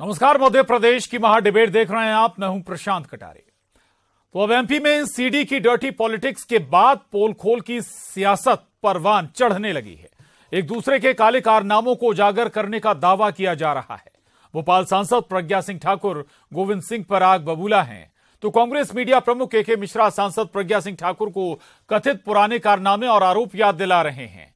नमस्कार, मध्य प्रदेश की महा डिबेट देख रहे हैं आप। मैं हूं प्रशांत कटारे। तो अब एमपी में सीडी की डर्टी पॉलिटिक्स के बाद पोल खोल की सियासत परवान चढ़ने लगी है। एक दूसरे के काले कारनामों को उजागर करने का दावा किया जा रहा है। भोपाल सांसद प्रज्ञा सिंह ठाकुर गोविंद सिंह पर आग बबूला हैं, तो कांग्रेस मीडिया प्रमुख के मिश्रा सांसद प्रज्ञा सिंह ठाकुर को कथित पुराने कारनामे और आरोप याद दिला रहे हैं।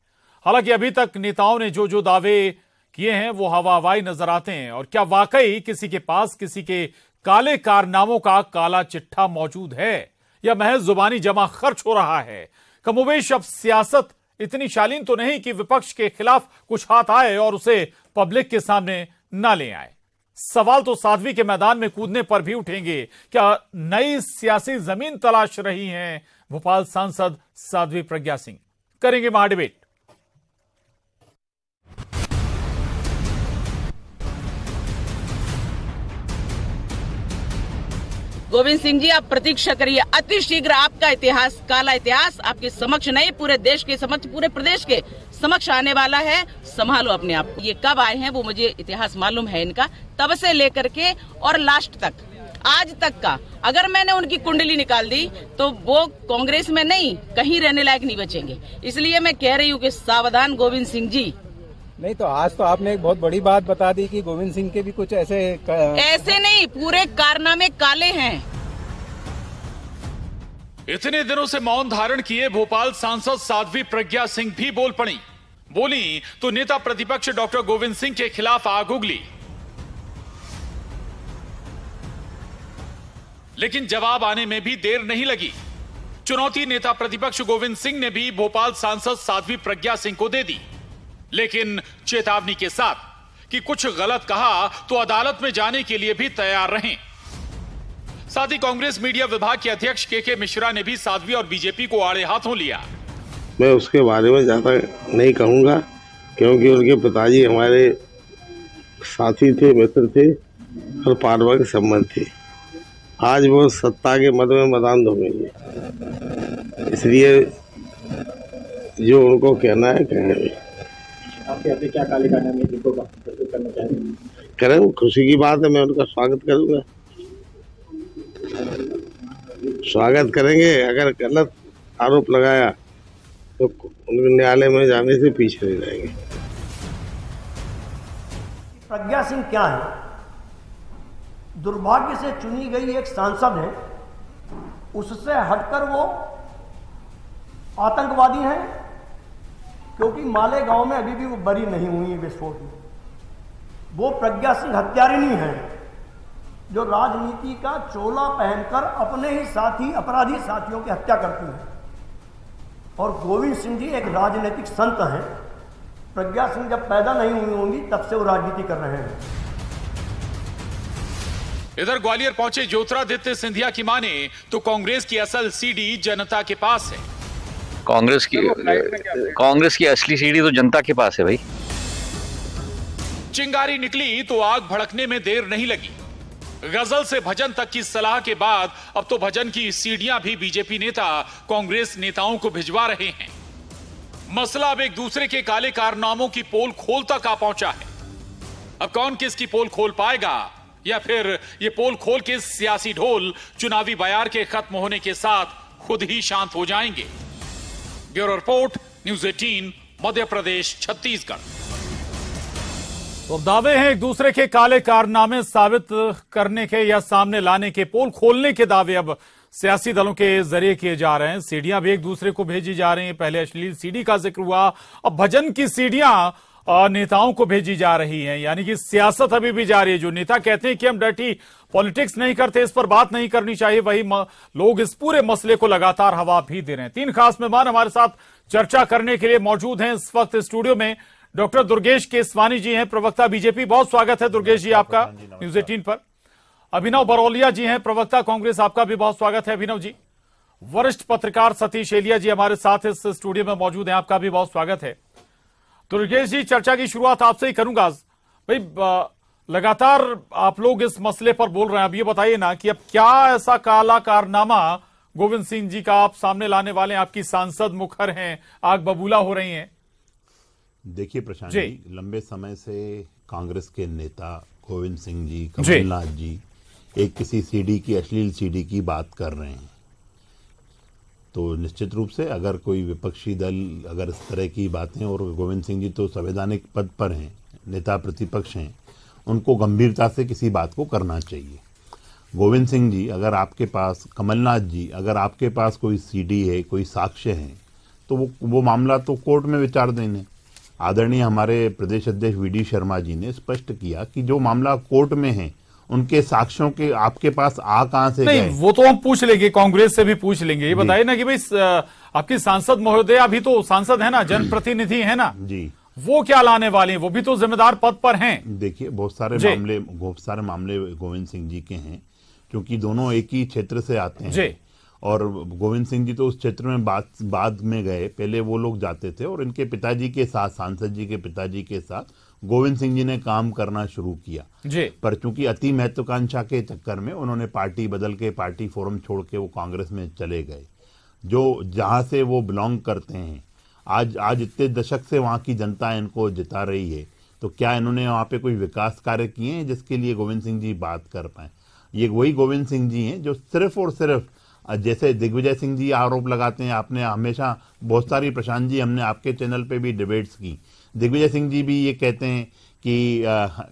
हालांकि अभी तक नेताओं ने जो दावे किए हैं वो हवा हवाई नजर आते हैं। और क्या वाकई किसी के पास किसी के काले कारनामों का काला चिट्ठा मौजूद है या महज जुबानी जमा खर्च हो रहा है? कमोबेश अब सियासत इतनी शालीन तो नहीं कि विपक्ष के खिलाफ कुछ हाथ आए और उसे पब्लिक के सामने ना ले आए। सवाल तो साध्वी के मैदान में कूदने पर भी उठेंगे। क्या नई सियासी जमीन तलाश रही हैं भोपाल सांसद साध्वी प्रज्ञा सिंह? करेंगे महाडिबेट। गोविंद सिंह जी, आप प्रतीक्षा करिए। अति शीघ्र आपका इतिहास, काला इतिहास आपके समक्ष नहीं, पूरे देश के समक्ष, पूरे प्रदेश के समक्ष आने वाला है। संभालो अपने आप को। ये कब आए हैं वो मुझे इतिहास मालूम है इनका, तब से लेकर के और लास्ट तक, आज तक का। अगर मैंने उनकी कुंडली निकाल दी तो वो कांग्रेस में नहीं, कहीं रहने लायक नहीं बचेंगे। इसलिए मैं कह रही हूँ कि सावधान गोविंद सिंह जी। नहीं तो आज तो आपने एक बहुत बड़ी बात बता दी कि गोविंद सिंह के भी कुछ ऐसे नहीं, पूरे कारनामे काले हैं। इतने दिनों से मौन धारण किए भोपाल सांसद साध्वी प्रज्ञा सिंह भी बोल पड़ी। बोली तो नेता प्रतिपक्ष डॉक्टर गोविंद सिंह के खिलाफ आग उगली, लेकिन जवाब आने में भी देर नहीं लगी। चुनौती नेता प्रतिपक्ष गोविंद सिंह ने भी भोपाल सांसद साध्वी प्रज्ञा सिंह को दे दी, लेकिन चेतावनी के साथ कि कुछ गलत कहा तो अदालत में जाने के लिए भी तैयार रहें। साथ ही कांग्रेस मीडिया विभाग के अध्यक्ष के मिश्रा ने भी साध्वी और बीजेपी को आड़े हाथों लिया। मैं उसके बारे में ज्यादा नहीं कहूंगा, क्योंकि उनके पिताजी हमारे साथी थे, मित्र थे और पारिवारिक संबंध थे। आज वो सत्ता के मद में मदान धोएंगे, इसलिए जो उनको कहना है कहेंगे। आपके क्या काले कारनामे जिनको करना चाहेंगे? करें, खुशी की बात है, मैं उनका स्वागत करूंगा, स्वागत करेंगे। अगर गलत आरोप लगाया तो उनके न्यायालय में जाने से पीछे नहीं रहेंगे। प्रज्ञा सिंह क्या है? दुर्भाग्य से चुनी गई एक सांसद है, उससे हटकर वो आतंकवादी हैं, क्योंकि मालेगांव में अभी भी वो बरी नहीं हुई विस्फोट में। वो प्रज्ञा सिंह हत्यारिणी है जो राजनीति का चोला पहनकर अपने ही साथी अपराधी साथियों की हत्या करती है। और गोविंद सिंह जी एक राजनीतिक संत हैं। प्रज्ञा सिंह जब पैदा नहीं हुई होंगी तब से वो राजनीति कर रहे हैं। इधर ग्वालियर पहुंचे ज्योतिरादित्य सिंधिया की माने तो कांग्रेस की असल सीडी जनता के पास है। कांग्रेस की असली सीडी तो जनता के पास है भाई। चिंगारी निकली तो आग भड़कने में देर नहीं लगी। गजल से भजन तक की सलाह के बाद अब तो भजन की सीडियां भी बीजेपी नेता कांग्रेस नेताओं को भिजवा रहे हैं। मसला अब एक दूसरे के काले कारनामों की पोल खोल तक आ पहुंचा है। अब कौन किसकी पोल खोल पाएगा, या फिर ये पोल खोल के सियासी ढोल चुनावी बयार के खत्म होने के साथ खुद ही शांत हो जाएंगे? Bureau report, news 18, Madhya Pradesh, Chhattisgarh. तो दावे हैं एक दूसरे के काले कारनामे साबित करने के या सामने लाने के, पोल खोलने के दावे अब सियासी दलों के जरिए किए जा रहे हैं। सीडियां भी एक दूसरे को भेजी जा रही हैं। पहले अश्लील सीडी का जिक्र हुआ, अब भजन की सीडियां नेताओं को भेजी जा रही हैं। यानी कि सियासत अभी भी जारी है। जो नेता कहते हैं कि हम डर्टी पॉलिटिक्स नहीं करते, इस पर बात नहीं करनी चाहिए, वही लोग इस पूरे मसले को लगातार हवा भी दे रहे हैं। 3 खास मेहमान हमारे साथ चर्चा करने के लिए मौजूद हैं इस वक्त स्टूडियो में। डॉक्टर दुर्गेश केसवानी जी हैं, प्रवक्ता बीजेपी, बहुत स्वागत है दुर्गेश जी आपका न्यूज़ 18 पर। अभिनव बरौलिया जी हैं, प्रवक्ता कांग्रेस, आपका भी बहुत स्वागत है अभिनव जी। वरिष्ठ पत्रकार सतीश एलिया जी हमारे साथ इस स्टूडियो में मौजूद हैं, आपका भी बहुत स्वागत है। दुर्गेश जी, चर्चा की शुरुआत आपसे ही करूंगा भाई। लगातार आप लोग इस मसले पर बोल रहे हैं, अब ये बताइए ना कि अब क्या ऐसा काला कारनामा गोविंद सिंह जी का आप सामने लाने वाले हैं? आपकी सांसद मुखर हैं, आग बबूला हो रही हैं। देखिए प्रशांत जी, लंबे समय से कांग्रेस के नेता गोविंद सिंह जी, कमलनाथ जी एक किसी सीडी की, अश्लील सीडी की बात कर रहे हैं, तो निश्चित रूप से अगर कोई विपक्षी दल अगर इस तरह की बातें, और गोविंद सिंह जी तो संवैधानिक पद पर हैं, नेता प्रतिपक्ष हैं, उनको गंभीरता से किसी बात को करना चाहिए। गोविंद सिंह जी अगर आपके पास, कमलनाथ जी अगर आपके पास कोई सीडी है, कोई साक्ष्य है, तो वो मामला तो कोर्ट में विचार देने। आदरणीय हमारे प्रदेश अध्यक्ष वी.डी. शर्मा जी ने स्पष्ट किया कि जो मामला कोर्ट में है, उनके साक्ष्यों के आपके पास कहां से गए? वो तो हम पूछ लेंगे, कांग्रेस से भी पूछ लेंगे। ये बताइए ना कि भाई आपकी सांसद महोदय अभी तो सांसद है ना, जनप्रतिनिधि है ना जी, वो क्या लाने वाले हैं? वो भी तो जिम्मेदार पद पर हैं। देखिए बहुत सारे मामले गोविंद सिंह जी के हैं, क्योंकि दोनों एक ही क्षेत्र से आते हैं जी। और गोविंद सिंह जी तो उस क्षेत्र में बाद में गए, पहले वो लोग जाते थे और इनके पिताजी के साथ, सांसद जी के पिताजी के साथ गोविंद सिंह जी ने काम करना शुरू किया जी। पर चूंकि अति महत्वाकांक्षा के चक्कर में उन्होंने पार्टी बदल के, पार्टी फोरम छोड़ के वो कांग्रेस में चले गए, जो जहां से वो बिलोंग करते हैं। आज इतने दशक से वहां की जनता इनको जिता रही है, तो क्या इन्होंने वहां पे कोई विकास कार्य किए हैं जिसके लिए गोविंद सिंह जी बात कर पाए? ये वही गोविंद सिंह जी हैं जो सिर्फ और सिर्फ, जैसे दिग्विजय सिंह जी आरोप लगाते हैं, आपने हमेशा बहुत सारी, प्रशांत जी हमने आपके चैनल पे भी डिबेट्स की, दिग्विजय सिंह जी भी ये कहते हैं कि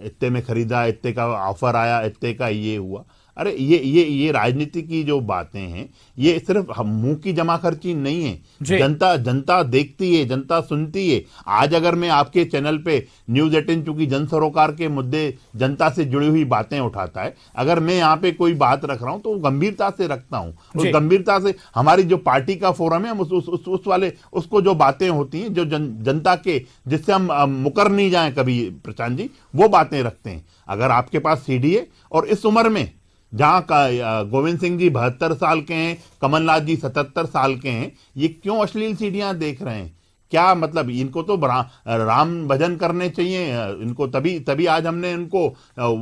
इतने में खरीदा, इतने का ऑफर आया, इतने का ये हुआ। अरे ये राजनीति की जो बातें हैं, ये सिर्फ मुंह की जमा खर्ची नहीं है। जनता देखती है, जनता सुनती है। आज अगर मैं आपके चैनल पे न्यूज 18 चूंकि जन सरोकार के मुद्दे, जनता से जुड़ी हुई बातें उठाता है, अगर मैं यहाँ पे कोई बात रख रहा हूं तो गंभीरता से रखता हूं। उस गंभीरता से हमारी जो पार्टी का फोरम है, उस वाले उसको जो बातें होती हैं, जो जनता के, जिससे हम मुकर नहीं जाए कभी प्रशांत जी, वो बातें रखते हैं। अगर आपके पास सीडी है और इस उम्र में जहां का गोविंद सिंह जी 72 साल के हैं, कमलनाथ जी 77 साल के हैं, ये क्यों अश्लील सीढ़ियां देख रहे हैं? क्या मतलब? इनको तो राम भजन करने चाहिए इनको, तभी आज हमने इनको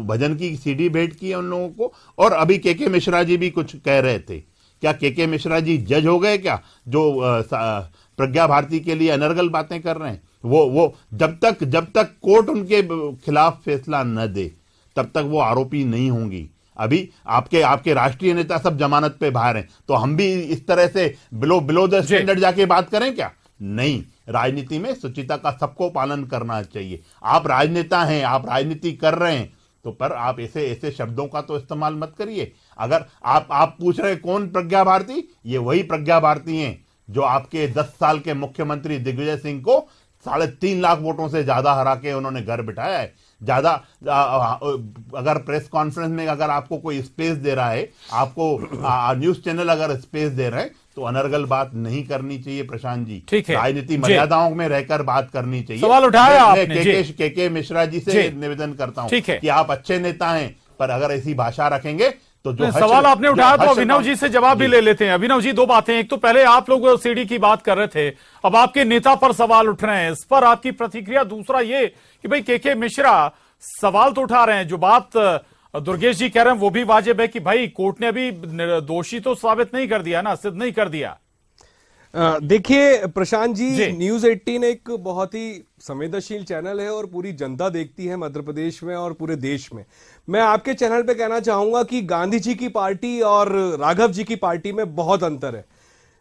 भजन की सीडी भेंट की है उन लोगों को। और अभी के मिश्रा जी भी कुछ कह रहे थे, क्या के मिश्रा जी जज हो गए क्या, जो प्रज्ञा भारती के लिए अनर्गल बातें कर रहे हैं? वो जब तक कोर्ट उनके खिलाफ फैसला न दे तब तक वो आरोपी नहीं होंगी। अभी आपके राष्ट्रीय नेता सब जमानत पे बाहर हैं, तो हम भी इस तरह से बिलो द स्टैंडर्ड जाके बात करें क्या? नहीं, राजनीति में शुचिता का सबको पालन करना चाहिए। आप राजनेता हैं, आप राजनीति कर रहे हैं, तो पर आप ऐसे शब्दों का तो इस्तेमाल मत करिए। अगर आप पूछ रहे कौन प्रज्ञा भारती, ये वही प्रज्ञा भारती हैं जो आपके 10 साल के मुख्यमंत्री दिग्विजय सिंह को 3.5 लाख वोटों से ज्यादा हरा के उन्होंने घर बिठाया है। ज्यादा अगर प्रेस कॉन्फ्रेंस में अगर आपको कोई स्पेस दे रहा है, आपको न्यूज चैनल अगर स्पेस दे रहे हैं, तो अनर्गल बात नहीं करनी चाहिए प्रशांत जी। ठीक है, राजनीति मर्यादाओं में रहकर बात करनी चाहिए। सवाल उठाया आपने। के मिश्रा जी से निवेदन करता हूं कि आप अच्छे नेता हैं, पर अगर ऐसी भाषा रखेंगे तो जो सवाल आपने उठाया, तो अभिनव जी से जवाब भी ले लेते हैं। अभिनव जी, 2 बातें। एक तो पहले आप लोग सीडी की बात कर रहे थे, अब आपके नेता पर सवाल उठ रहे हैं, इस पर आपकी प्रतिक्रिया। दूसरा ये कि भाई के मिश्रा सवाल तो उठा रहे हैं, जो बात दुर्गेश जी कह रहे हैं वो भी वाजिब है कि भाई कोर्ट ने अभी दोषी तो साबित नहीं कर दिया ना, सिद्ध नहीं कर दिया। देखिए प्रशांत जी, न्यूज 18 एक बहुत ही संवेदनशील चैनल है और पूरी जनता देखती है मध्य प्रदेश में और पूरे देश में। मैं आपके चैनल पे कहना चाहूंगा कि गांधी जी की पार्टी और राघव जी की पार्टी में बहुत अंतर है।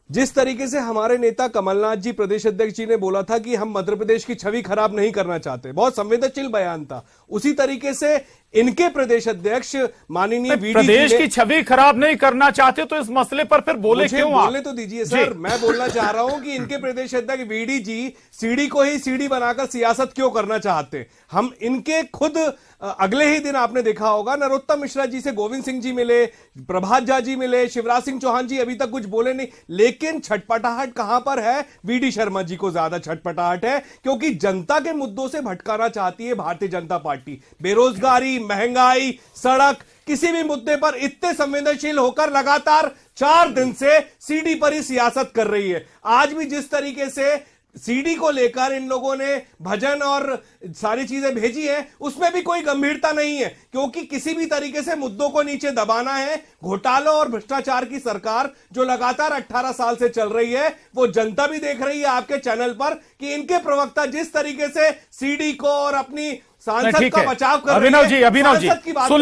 जिस तरीके से हमारे नेता कमलनाथ जी, प्रदेश अध्यक्ष जी ने बोला था कि हम मध्य प्रदेश की छवि खराब नहीं करना चाहते, बहुत संवेदनशील बयान था, उसी तरीके से इनके प्रदेश अध्यक्ष माननीय प्रदेश की छवि खराब नहीं करना चाहते, तो इस मसले पर फिर बोले क्यों? बोलने तो दीजिए सर। मैं बोलना चाह रहा हूं कि इनके प्रदेश अध्यक्ष वीडी जी सीडी को ही सीडी बनाकर सियासत क्यों करना चाहते? हम इनके खुद अगले ही दिन आपने देखा होगा नरोत्तम मिश्रा जी से गोविंद सिंह जी मिले, प्रभात झा जी मिले, शिवराज सिंह चौहान जी अभी तक कुछ बोले नहीं। लेकिन छटपटाहट कहां पर है? वीडी शर्मा जी को ज्यादा छटपटाहट है, क्योंकि जनता के मुद्दों से भटकाना चाहती है भारतीय जनता पार्टी। बेरोजगारी, महंगाई, सड़क, किसी भी मुद्दे पर इतने संवेदनशील होकर लगातार 4 दिन से सीडी पर ही सियासत कर रही है। आज भी जिस तरीके से सीडी को लेकर इन लोगों ने भजन और सारी चीजें भेजी है, उसमें भी कोई गंभीरता नहीं है, क्योंकि किसी भी तरीके से मुद्दों को नीचे दबाना है। घोटालों और भ्रष्टाचार की सरकार जो लगातार 18 साल से चल रही है, वो जनता भी देख रही है आपके चैनल पर कि इनके प्रवक्ता जिस तरीके से सीडी को और अपनी सांसद का बचाव कर रहे हैं। अभिनव जी सुन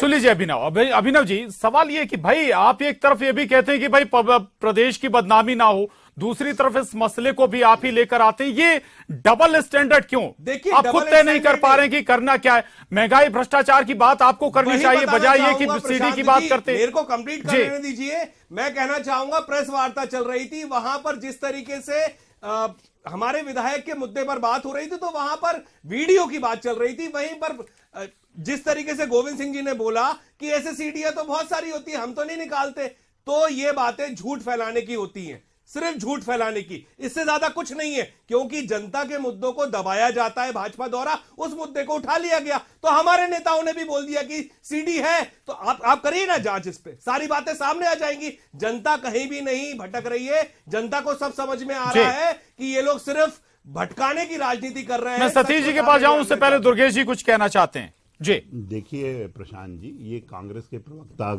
लीजिए अभिनव जी, सवाल ये कि भाई आप एक तरफ ये भी कहते हैं कि भाई प्रदेश की बदनामी ना हो, दूसरी तरफ इस मसले को भी आप ही लेकर आते हैं। ये डबल स्टैंडर्ड क्यों? देखिए, आप खुद तय नहीं कर पा रहे हैं कि करना क्या है। महंगाई भ्रष्टाचार की बात आपको करनी चाहिए, बजाय ये कि सीडी की बात करते। मेरे को कंप्लीट करने दीजिए। मैं कहना चाहूंगा, प्रेस वार्ता चल रही थी, वहां पर जिस तरीके से हमारे विधायक के मुद्दे पर बात हो रही थी, तो वहां पर वीडियो की बात चल रही थी। वहीं पर जिस तरीके से गोविंद सिंह जी ने बोला कि ऐसे सीडीआर तो बहुत सारी होती है, हम तो नहीं निकालते, तो ये बातें झूठ फैलाने की होती हैं, सिर्फ झूठ फैलाने की, इससे ज्यादा कुछ नहीं है। क्योंकि जनता के मुद्दों को दबाया जाता है भाजपा द्वारा, उस मुद्दे को उठा लिया गया, तो हमारे नेताओं ने भी बोल दिया कि सीडी है, तो आप करिए ना जांच, इस पे सारी बातें सामने आ जाएंगी। जनता कहीं भी नहीं भटक रही है, जनता को सब समझ में आ रहा है कि ये लोग सिर्फ भटकाने की राजनीति कर रहे हैं। मैं सतीश जी के पास जाऊं उससे पहले दुर्गेश जी कुछ कहना चाहते हैं। जी देखिए प्रशांत जी, ये कांग्रेस के प्रवक्ता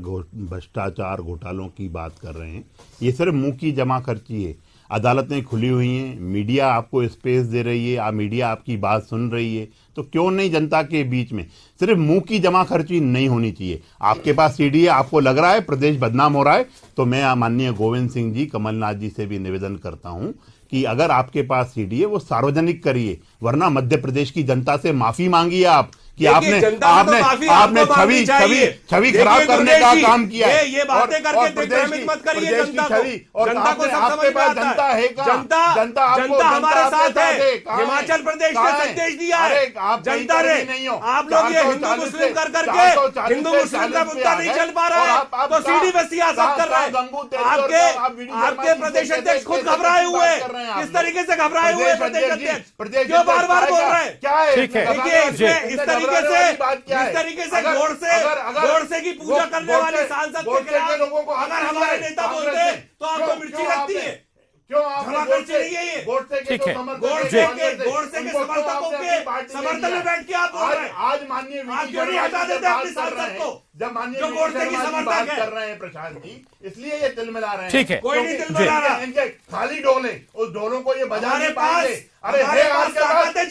भ्रष्टाचार घोटालों की बात कर रहे हैं, ये सिर्फ मुंह की जमा खर्ची है। अदालतें खुली हुई हैं, मीडिया आपको स्पेस दे रही है, मीडिया आपकी बात सुन रही है, तो क्यों नहीं जनता के बीच में सिर्फ मुंह की जमा खर्ची नहीं होनी चाहिए। आपके पास सीडी है, आपको लग रहा है प्रदेश बदनाम हो रहा है, तो मैं माननीय गोविंद सिंह जी, कमलनाथ जी से भी निवेदन करता हूं कि अगर आपके पास सीडी है वो सार्वजनिक करिए, वरना मध्य प्रदेश की जनता से माफी मांगिए आप कि आपने छवि खराब करने का काम किया है। ये बातें करके दिग्भ्रमित मत करिए जनता को। जनता को सब समझ में आता है। जनता हमारे साथ है। हिमाचल प्रदेश ने संदेश दिया है जनता ने। आप लोग ये हिंदू मुस्लिम कर करके हिंदू मुस्लिम का मुद्दा नहीं चल पा रहा है, तो सीडी में सियासत कर रहा है। आपके प्रदेश अध्यक्ष खुद घबराए हुए, किस तरीके से घबराए हुए प्रदेश अध्यक्ष, क्यों बार बार बोल रहे हैं? क्या है इस तरीके से गोडसे की पूजा करने वाले सांसद के खिलाफ अगर हमारे नेता बोलते तो आपको मिर्ची लगती है? क्यों गोडसे के समर्थकों के समर्थन में बैठ के आप बोल रहे हैं? आज माननीय आप क्यों नहीं हटा देते अपने सांसद को जब माननीय जो गोडसे की समर्थक कर रहे हैं प्रशांत जी, इसलिए ये तिलमिला रहे हैं। ठीक है, कोई नहीं तिलमिला रहा। इनके खाली डोले, उस डोलों को ये बजा नहीं पाएंगे। हमारे पास ताकत है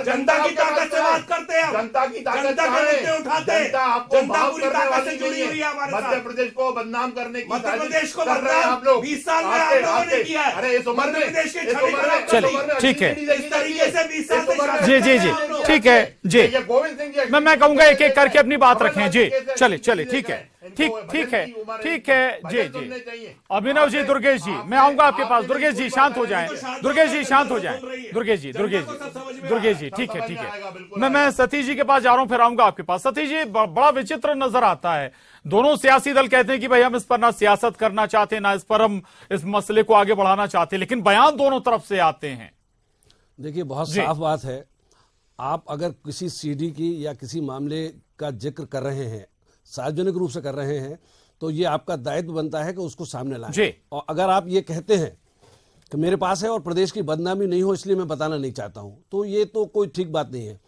जनता की ताकत से बात करते हैं, जनता की ताकत जनता के मुद्दे उठाते हैं। जनता पूरी ताकत से जुड़ी हुई है हमारे साथ। मध्य प्रदेश को बदनाम करने की मध्य प्रदेश को कर रहे हैं आप लोग। 20 साल में आप लोगों ने किया है। अरे इस उम्र में प्रदेश के छवि खराब चलिए, ठीक है, इस तरीके से 20 साल से जी ठीक है जी। गोविंद सिंह जी, मैं कहूंगा एक एक करके अपनी बात रखें जी। चलिए ठीक है जी। अभिनव जी, दुर्गेश जी, मैं आऊंगा आपके पास। दुर्गेश जी शांत हो जाएं, दुर्गेश जी ठीक है। मैं सतीश जी के पास जा रहा हूं, फिर आऊंगा आपके पास। सतीश जी, बड़ा विचित्र नजर आता है, दोनों सियासी दल कहते हैं कि भाई हम इस पर ना सियासत करना चाहते, ना इस पर हम इस मसले को आगे बढ़ाना चाहते, लेकिन बयान दोनों तरफ से आते हैं। देखिए, बहुत साफ बात है, आप अगर किसी सीडी की या किसी मामले का जिक्र कर रहे हैं, सार्वजनिक रूप से कर रहे हैं, तो ये आपका दायित्व बनता है कि उसको सामने लाएं। और अगर आप ये कहते हैं कि मेरे पास है और प्रदेश की बदनामी नहीं हो इसलिए मैं बताना नहीं चाहता हूं, तो ये तो कोई ठीक बात नहीं है।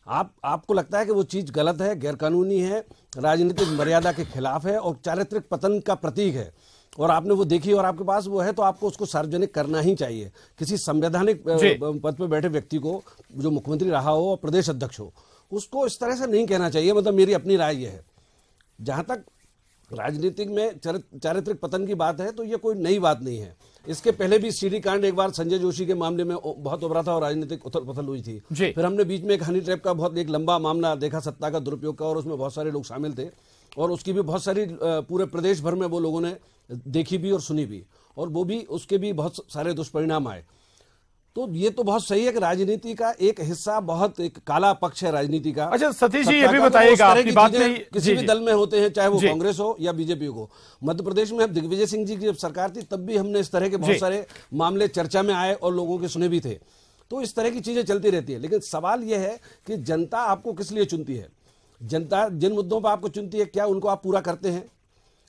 आपको लगता है कि वो चीज गलत है, गैरकानूनी है, राजनीतिक मर्यादा के खिलाफ है और चारित्रिक पतन का प्रतीक है, और आपने वो देखी और आपके पास वो है, तो आपको उसको सार्वजनिक करना ही चाहिए। किसी संवैधानिक पद पर बैठे व्यक्ति को, जो मुख्यमंत्री रहा हो और प्रदेश अध्यक्ष हो, उसको इस तरह से नहीं कहना चाहिए। मतलब मेरी अपनी राय यह है। जहां तक राजनीतिक में चारित्रिक पतन की बात है, तो ये कोई नई बात नहीं है। इसके पहले भी सीडी कांड एक बार संजय जोशी के मामले में बहुत उभरा था और राजनीतिक उथल पुथल हुई थी। फिर हमने बीच में एक हनी ट्रैप का बहुत एक लंबा मामला देखा, सत्ता का दुरुपयोग का, और उसमें बहुत सारे लोग शामिल थे, और उसकी भी बहुत सारी पूरे प्रदेश भर में वो लोगों ने देखी भी और सुनी भी, और वो भी उसके भी बहुत सारे दुष्परिणाम आए। तो ये तो बहुत सही है कि राजनीति का एक हिस्सा, बहुत एक काला पक्ष है राजनीति का। अच्छा सतीश जी, ये भी बताइएगा, अपनी बात में किसी भी दल में होते हैं, चाहे वो कांग्रेस हो या बीजेपी हो। मध्य प्रदेश में दिग्विजय सिंह जी की जब सरकार थी, तब भी हमने इस तरह के बहुत सारे मामले चर्चा में आए और लोगों के सुने भी थे। तो इस तरह की चीजें चलती रहती है, लेकिन सवाल यह है कि जनता आपको किस लिए चुनती है? जनता जिन मुद्दों पर आपको चुनती है, क्या उनको आप पूरा करते हैं?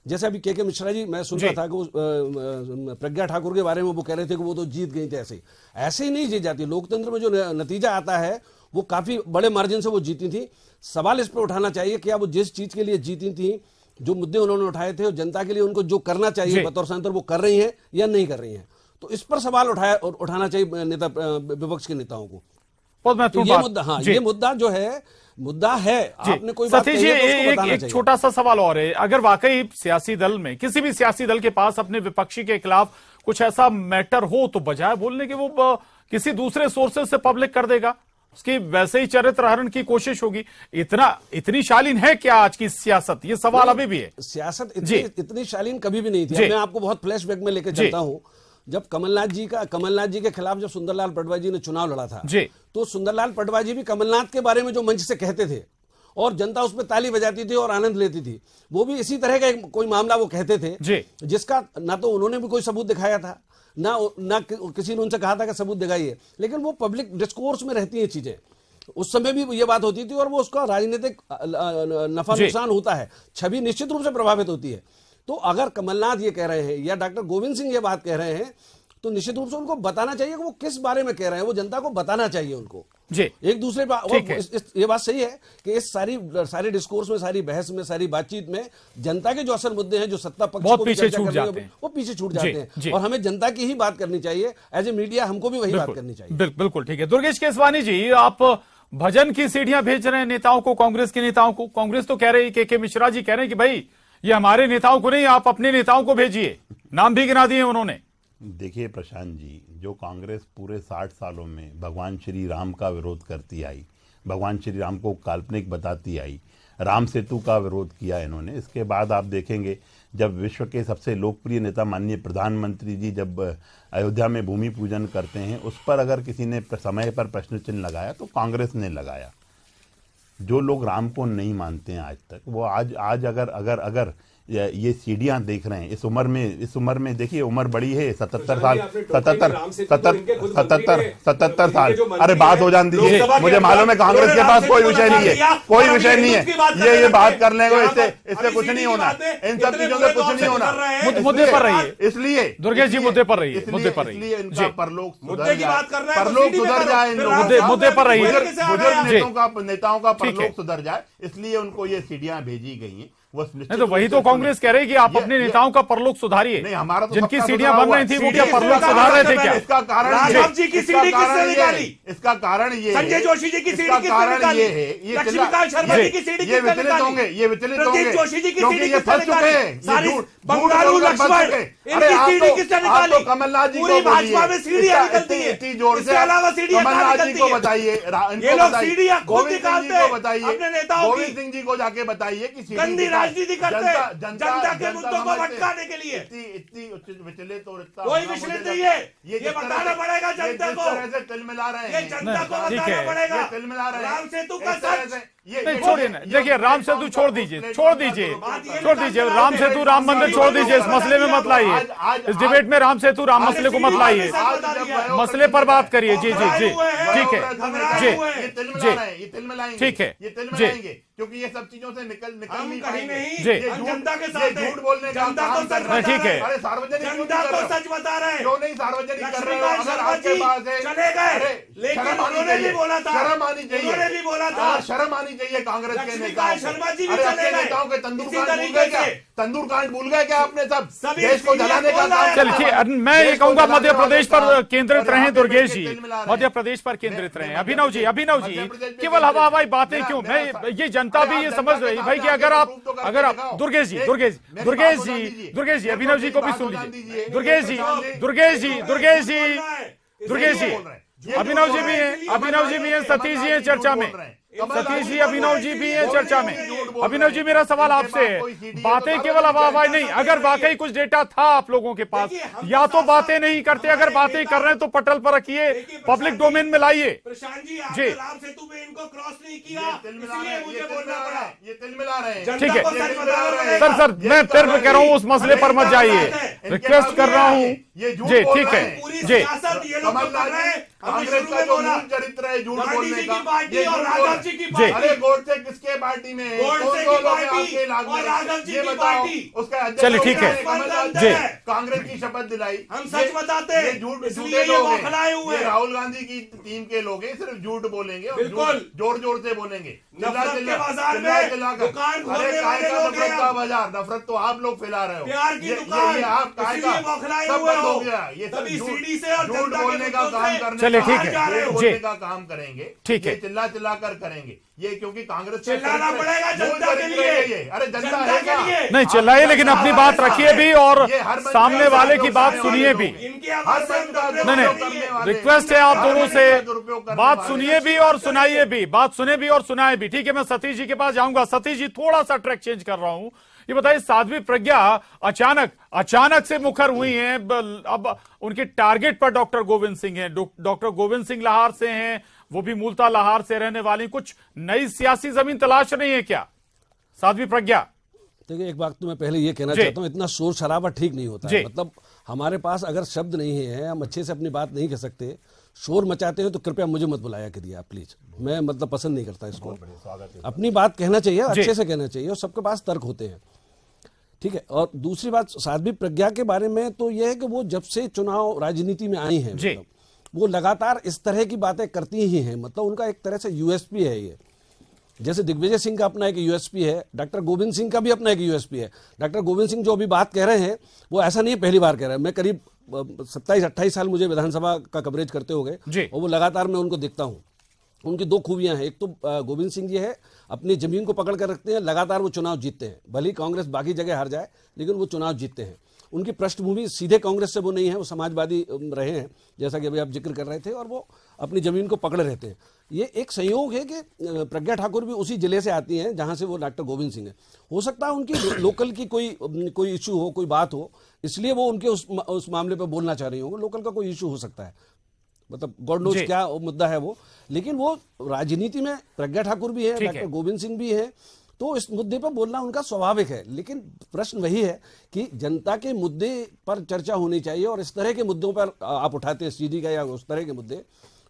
जैसे अभी के मिश्रा जी, मैं सुन रहा था कि प्रज्ञा ठाकुर के बारे में वो कह रहे थे कि वो तो जीत गई थी। ऐसे ही नहीं जीत जाती। लोकतंत्र में जो नतीजा आता है वो काफी बड़े मार्जिन से वो जीती थी। सवाल इस पर उठाना चाहिए कि वो जिस चीज के लिए जीती थी, जो मुद्दे उन्होंने उठाए थे, और जनता के लिए उनको जो करना चाहिए बतौर सांसद वो कर रही हैं या नहीं कर रही हैं। तो इस पर सवाल उठाना चाहिए नेता, विपक्ष के नेताओं को। तो ये मुद्दा, हाँ, ये मुद्दा जो है, मुद्दा है। आपने कोई बात कही है तो एक छोटा सा सवाल और है, अगर वाकई सियासी दल में, किसी भी सियासी दल के पास अपने विपक्षी के खिलाफ कुछ ऐसा मैटर हो, तो बजाय बोलने के वो किसी दूसरे सोर्सेज से पब्लिक कर देगा, उसकी वैसे ही चरित्र हरण की कोशिश होगी। इतनी शालीन है क्या आज की सियासत? ये सवाल अभी भी है। सियासत इतनी शालीन कभी भी नहीं थी। मैं आपको बहुत फ्लैशबैक में लेकर चलता हूं। जब कमलनाथ जी के खिलाफ जब सुंदरलाल पटवा जी ने चुनाव लड़ा था, तो सुंदरलाल पटवा जी भी कमलनाथ के बारे में जो मंच से कहते थे और जनता उस पर ताली बजाती थी और आनंद लेती थी, वो भी इसी तरह का कोई मामला वो कहते थे, जिसका ना तो उन्होंने भी कोई सबूत दिखाया था, ना किसी ने उनसे कहा था कि सबूत दिखाइए, लेकिन वो पब्लिक डिस्कोर्स में रहती हैं चीजें। उस समय भी ये बात होती थी और वो उसका राजनीतिक नफा नुकसान होता है, छवि निश्चित रूप से प्रभावित होती है। तो अगर कमलनाथ ये कह रहे हैं या डॉक्टर गोविंद सिंह ये बात कह रहे हैं, तो निश्चित रूप से उनको बताना चाहिए कि वो किस बारे में कह रहे हैं, वो जनता को बताना चाहिए उनको। एक दूसरे पर ये बात सही है कि इस सारे डिस्कोर्स में, सारी बहस में, सारी बातचीत में जनता के जो असल मुद्दे हैं, जो सत्ता पक्ष को पीछे छूट जाते हैं, वो पीछे छूट जाते हैं। और हमें जनता की ही बात करनी चाहिए। एज ए मीडिया हमको भी वही बात करनी चाहिए। बिल्कुल ठीक है। दुर्गेश केसवानी जी, आप भजन की सीढ़ियां भेज रहे हैं नेताओं को, कांग्रेस के नेताओं को। कांग्रेस तो कह रही है, के मिश्रा जी कह रहे हैं कि भाई ये हमारे नेताओं को नहीं, आप अपने नेताओं को भेजिए। नाम भी गिना दिए उन्होंने। देखिए प्रशांत जी, जो कांग्रेस पूरे 60 सालों में भगवान श्री राम का विरोध करती आई, भगवान श्री राम को काल्पनिक बताती आई, राम सेतु का विरोध किया इन्होंने। इसके बाद आप देखेंगे जब विश्व के सबसे लोकप्रिय नेता माननीय प्रधानमंत्री जी जब अयोध्या में भूमि पूजन करते हैं, उस पर अगर किसी ने समय पर प्रश्न चिन्ह लगाया तो कांग्रेस ने लगाया। जो लोग राम को नहीं मानते हैं आज तक, वो आज अगर ये सीढ़ियां देख रहे हैं इस उम्र में देखिए, उम्र बड़ी है, 77 साल। अरे बात हो जान दीजिए, मुझे मालूम है कांग्रेस के पास कोई विषय नहीं है, कोई विषय नहीं है। ये बात कर लेंगे, इससे कुछ नहीं होना, इन सब चीजों से कुछ नहीं होना। मुद्दे पर रहिए, इसलिए दुर्गेश जी मुद्दे पर रहिए, इसलिए इनका परलोक मुद्दे की बात कर रहे हैं, परलोक सुधर जाए, मुद्दे पर रहिए, बुजुर्ग नेताओं का परलोक सुधर जाए, इसलिए उनको ये सीढ़ियां भेजी गई हैं। नहीं तो वही तो कांग्रेस कह रही कि आप अपने नेताओं का परलोक सुधारिए। नहीं, हमारा तो जिनकी सीढ़ियां बन रही थी वो क्या परलोक सुधार रहे थे क्या? इसका कारण राघव जी की सीढ़ी किसने निकाली? इसका कारण ये, संजय जोशी जी की सीढ़ी किसने निकाली? ये लक्ष्मीकांत शर्मा जी की सीढ़ी किसने निकाली? ये विचलित होंगे, प्रदीप जोशी जी की सीढ़ी ये फंस चुके हैं। सारी बंगारू लक्ष्मण इनकी सीढ़ी किसने निकाली? कमलनाथ जी पूरी भाजपा में सीढ़ियां निकलती है, इतनी जोर से इसके अलावा सीढ़ियां कमलनाथ जी को बताइए, ये लोग सीढ़ियां खुद निकालते हैं अपने नेताओं की। गोविंद सिंह जी को जाके बताइए कि गंदी राजनीति करते हैं जनता के मुद्दों को भटकाने के लिए। इतनी विचलित और इतना कोई विचलित नहीं है, ये बताना पड़ेगा जनता को। ये तिलमिला रहे हैं, ये जनता को बताना पड़ेगा। तिलमिला रहे हैं, राम सेतु का सच छोड़िए ना। देखिए राम सेतु छोड़ दीजिए, राम सेतु राम मंदिर छोड़ दीजिए, इस मसले में मत लाइए, इस डिबेट में राम सेतु राम मसले को मत लाइए, मसले पर बात करिए। जी जी जी ठीक है, जी ठीक है, ये तिलमिलाएंगे क्योंकि ये सब चीजों से निकल नहीं पाएंगे। जनता के साथ झूठ बोलने का जनता को सच बता ठीक है, अरे सार्वजनिक जनता को सच बता रहे हैं, क्यों नहीं सार्वजनिक कर रहे हो? अगर आपके पास है चले गए, लेकिन उन्होंने भी बोला था, शर्म आनी चाहिए, उन्होंने भी बोला था, शर्म आनी चाहिए कांग्रेस के लक्ष्मीकांत शर्मा जी भी चले गए। नेताओं के तंदूर कांड भूल गए क्या आपने? सब देश को जलाने का काम। चलिए मैं ये कहूंगा मध्य प्रदेश पर केंद्रित रहे दुर्गेश जी, मध्य प्रदेश पर केंद्रित रहे। अभिनव जी केवल हवा हवाई बातें क्यों? मैं ये जनता भी ये समझ रही भाई कि अगर आप दुर्गेश जी अभिनव जी को भी सुन लीजिए, दुर्गेश जी अभिनव जी भी हैं, सतीश जी हैं चर्चा में, सतीश जी अभिनव जी भी हैं चर्चा में। अभिनव जी मेरा सवाल आपसे है, बातें केवल हवा नहीं, अगर वाकई कुछ डेटा था आप लोगों के पास, या तो बातें नहीं करते, अगर बातें कर रहे हैं तो पटल पर रखिए, पब्लिक डोमेन में लाइए। प्रशांत जी आपने राम सेतु पे इनको क्रॉस नहीं किया, इसलिए मुझे बोलना पड़ा। ये तिलमिला रहे हैं, ठीक है सर मैं फिर कह रहा हूँ उस मसले पर मत जाइए, रिक्वेस्ट कर रहा हूँ। जी ठीक है, जी कांग्रेस का जो मूल चरित्र है झूठ बोलने का, पार्टी और राघव जी की पार्टी। अरे गोडसे किसके पार्टी में है? गोडसे की पार्टी और राघव जी की पार्टी। उसका चलिए ठीक है जी, कांग्रेस की शपथ दिलाई। हम सच बताते हैं, झूठ झूठे लोग हैं, राहुल गांधी की टीम के लोग हैं, सिर्फ झूठ बोलेंगे, बिल्कुल जोर जोर से बोलेंगे। बाजार में दुकान खोलने वाले लोग हैं। का बाजार, नफरत तो आप लोग फैला रहे हो। प्यार की दुकान, ये आप बौखलाए हुए हो गया। ये सब सीढ़ी से और झूठ बोलने का काम करने, चलिए ठीक है बोलने का काम करेंगे, ठीक है, चिल्ला चिल्ला कर करेंगे ये, क्योंकि कांग्रेस चिल्लाना पड़ेगा जनता के लिए। अरे जनता है क्या? नहीं चिल्लाइए, लेकिन अपनी बात रखिए भी और सामने वाले की बात सुनिए भी। नहीं, रिक्वेस्ट है आप दोनों से, बात सुनिए भी और सुनाइए भी, बात सुने भी और सुनाए भी। ठीक है, मैं सतीश जी के पास जाऊंगा। सतीश जी, थोड़ा सा ट्रैक चेंज कर रहा हूं। ये बताइए, साध्वी प्रज्ञा अचानक से मुखर हुई हैं, अब उनके टारगेट पर डॉक्टर गोविंद सिंह हैं। डॉक्टर गोविंद सिंह लाहौर से हैं, वो भी मूलतः लाहौर से रहने वाली। कुछ नई सियासी जमीन तलाश रही है क्या साध्वी प्रज्ञा? देखिए, एक बात तो मैं पहले ये कहना चाहता हूं, इतना शोर शराबा ठीक नहीं होता है। मतलब हमारे पास अगर शब्द नहीं है, हम अच्छे से अपनी बात नहीं कह सकते, शोर मचाते हो तो कृपया मुझे मत बुलाया करिए आप प्लीज। मैं मतलब पसंद नहीं करता इसको। अपनी बात कहना चाहिए, अच्छे से कहना चाहिए, और सबके पास तर्क होते हैं, ठीक है। और दूसरी बात साध्वी प्रज्ञा के बारे में तो यह है कि वो जब से चुनाव राजनीति में आई हैं, मतलब वो लगातार इस तरह की बातें करती ही हैं। मतलब उनका एक तरह से यूएसपी है ये। जैसे दिग्विजय सिंह का अपना एक यूएसपी है, डॉक्टर गोविंद सिंह का भी अपना एक यूएसपी है। डॉक्टर गोविंद सिंह जो अभी बात कह रहे हैं वो ऐसा नहीं पहली बार कह रहे हैं। मैं करीब 27-28 साल मुझे विधानसभा का कवरेज करते हो गए, और वो लगातार मैं उनको देखता हूँ। उनकी दो खूबियां हैं, एक तो गोविंद सिंह जी है, अपनी जमीन को पकड़ कर रखते हैं, लगातार वो चुनाव जीतते हैं। भले कांग्रेस बाकी जगह हार जाए, लेकिन वो चुनाव जीतते हैं। उनकी पृष्ठभूमि सीधे कांग्रेस से वो नहीं है, वो समाजवादी रहे हैं, जैसा कि अभी आप जिक्र कर रहे थे, और वो अपनी जमीन को पकड़े रहते हैं। ये एक संयोग है कि प्रज्ञा ठाकुर भी उसी जिले से आती हैं जहां से वो डॉक्टर गोविंद सिंह है। हो सकता है उनकी लोकल की कोई इशू हो, कोई बात हो, इसलिए वो उनके उस मामले पर बोलना चाह रही होंगे। लोकल का कोई इशू हो सकता है, मतलब गॉड नोज क्या मुद्दा है वो। लेकिन वो राजनीति में प्रज्ञा ठाकुर भी है, डॉक्टर गोविंद सिंह भी है, तो इस मुद्दे पर बोलना उनका स्वाभाविक है। लेकिन प्रश्न वही है कि जनता के मुद्दे पर चर्चा होनी चाहिए, और इस तरह के मुद्दों पर आप उठाते हैं सीडी का या उस तरह के मुद्दे,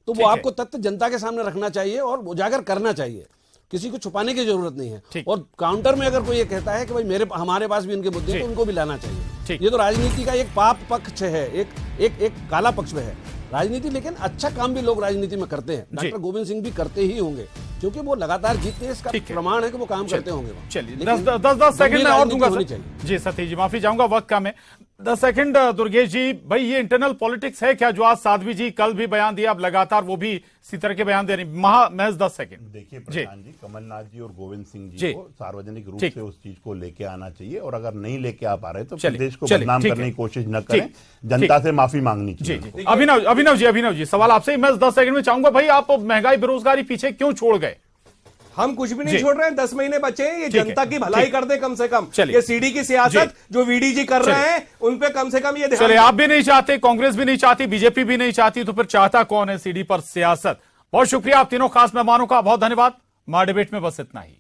तो वो आपको तथ्य जनता के सामने रखना चाहिए और उजागर करना चाहिए। किसी को छुपाने की जरूरत नहीं है। और काउंटर में अगर कोई ये कहता है कि भाई हमारे पास भी इनके मुद्दे हैं, तो उनको भी लाना चाहिए। ये तो राजनीति का एक पाप पक्ष है, एक काला पक्ष में है राजनीति। लेकिन अच्छा काम भी लोग राजनीति में करते हैं, डॉक्टर गोविंद सिंह भी करते ही होंगे, क्योंकि वो लगातार जीतते हैं। इसका प्रमाण है कि वो काम करते होंगे। चलिए 10 सेकंड में और दूंगा जी। सतीश जी माफी चाहूंगा, वक्त कम है। 10 सेकंड दुर्गेश जी, भाई ये इंटरनल पॉलिटिक्स है क्या जो आज साध्वी जी कल भी बयान दिया, अब लगातार वो भी इसी तरह के बयान दे रही? महज 10 सेकंड। देखिए प्रधान जी, कमलनाथ जी और गोविंद सिंह जी को सार्वजनिक रूप से उस चीज को लेके आना चाहिए, और अगर नहीं लेके आ पा रहे तो प्रदेश को बदनाम करने की कोशिश न करें, जनता से माफी मांगनी चाहिए। अभिनव जी सवाल आपसे मैं 10 सेकंड में चाहूंगा, भाई आप महंगाई बेरोजगारी पीछे क्यों छोड़ गए? हम कुछ भी नहीं छोड़ रहे हैं, 10 महीने बचे हैं, ये जनता की भलाई कर दे कम से कम। ये सीडी की सियासत जो वीडी जी कर रहे हैं उन पे कम से कम ये ध्यान। चलिए, आप भी नहीं चाहते, कांग्रेस भी नहीं चाहती, बीजेपी भी नहीं चाहती, तो फिर चाहता कौन है सीडी पर सियासत? बहुत शुक्रिया आप तीनों खास मेहमानों का, बहुत धन्यवाद। मां डिबेट में बस इतना ही।